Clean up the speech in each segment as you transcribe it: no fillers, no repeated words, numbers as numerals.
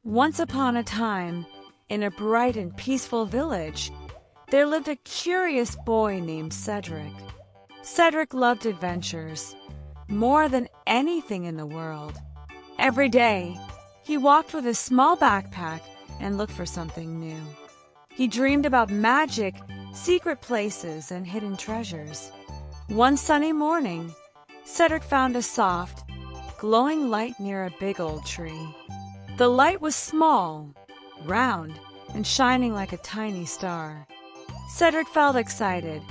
Once upon a time, in a bright and peaceful village, there lived a curious boy named Cedric. Cedric loved adventures more than anything in the world. Every day, he walked with a small backpack and looked for something new. He dreamed about magic, secret places, and hidden treasures. One sunny morning, Cedric found a soft, glowing light near a big old tree. The light was small, round, and shining like a tiny star. Cedric felt excited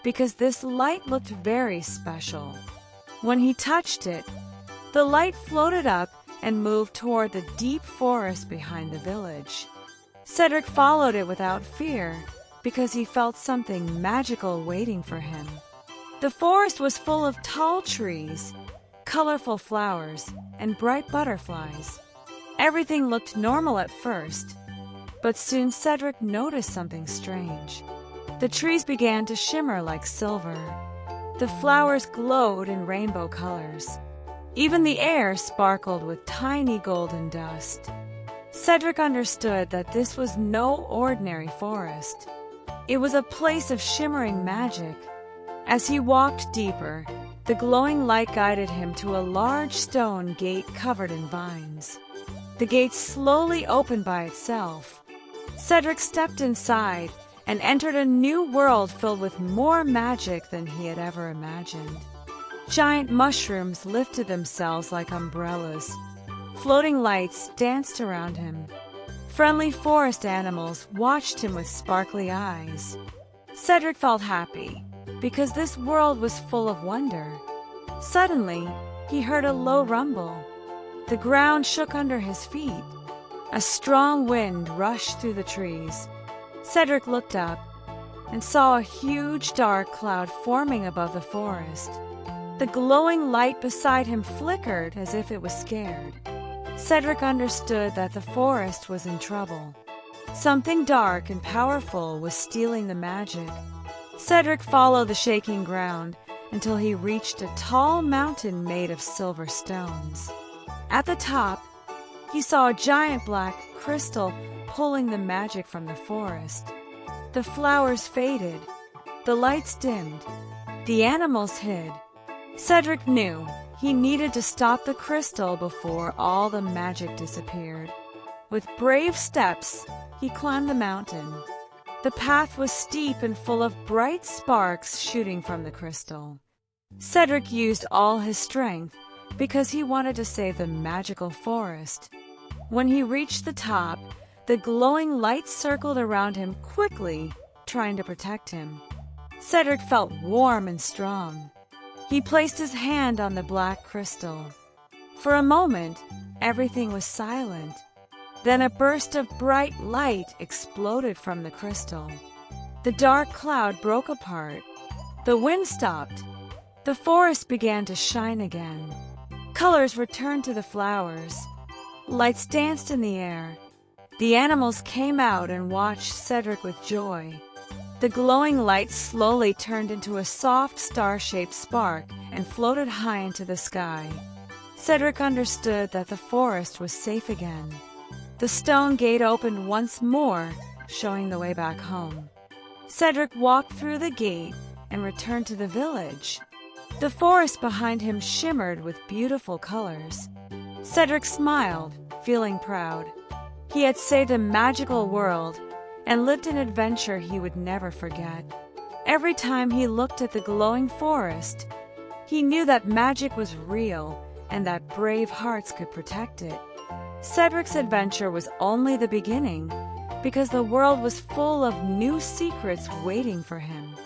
because this light looked very special. When he touched it, the light floated up and moved toward the deep forest behind the village. Cedric followed it without fear because he felt something magical waiting for him. The forest was full of tall trees, colorful flowers, and bright butterflies. Everything looked normal at first, but soon Cedric noticed something strange. The trees began to shimmer like silver. The flowers glowed in rainbow colors. Even the air sparkled with tiny golden dust. Cedric understood that this was no ordinary forest. It was a place of shimmering magic. As he walked deeper, the glowing light guided him to a large stone gate covered in vines. The gate slowly opened by itself. Cedric stepped inside and entered a new world filled with more magic than he had ever imagined. Giant mushrooms lifted themselves like umbrellas. Floating lights danced around him. Friendly forest animals watched him with sparkly eyes. Cedric felt happy because this world was full of wonder. Suddenly, he heard a low rumble. The ground shook under his feet. A strong wind rushed through the trees. Cedric looked up and saw a huge dark cloud forming above the forest. The glowing light beside him flickered as if it was scared. Cedric understood that the forest was in trouble. Something dark and powerful was stealing the magic. Cedric followed the shaking ground until he reached a tall mountain made of silver stones. At the top, he saw a giant black crystal pulling the magic from the forest. The flowers faded, the lights dimmed, the animals hid. Cedric knew he needed to stop the crystal before all the magic disappeared. With brave steps, he climbed the mountain. The path was steep and full of bright sparks shooting from the crystal. Cedric used all his strength because he wanted to save the magical forest. When he reached the top, the glowing light circled around him quickly, trying to protect him. Cedric felt warm and strong. He placed his hand on the black crystal. For a moment, everything was silent. Then a burst of bright light exploded from the crystal. The dark cloud broke apart. The wind stopped. The forest began to shine again. Colors returned to the flowers. Lights danced in the air. The animals came out and watched Cedric with joy. The glowing light slowly turned into a soft star-shaped spark and floated high into the sky. Cedric understood that the forest was safe again. The stone gate opened once more, showing the way back home. Cedric walked through the gate and returned to the village. The forest behind him shimmered with beautiful colors. Cedric smiled, feeling proud. He had saved a magical world and lived an adventure he would never forget. Every time he looked at the glowing forest, he knew that magic was real and that brave hearts could protect it. Cedric's adventure was only the beginning because the world was full of new secrets waiting for him.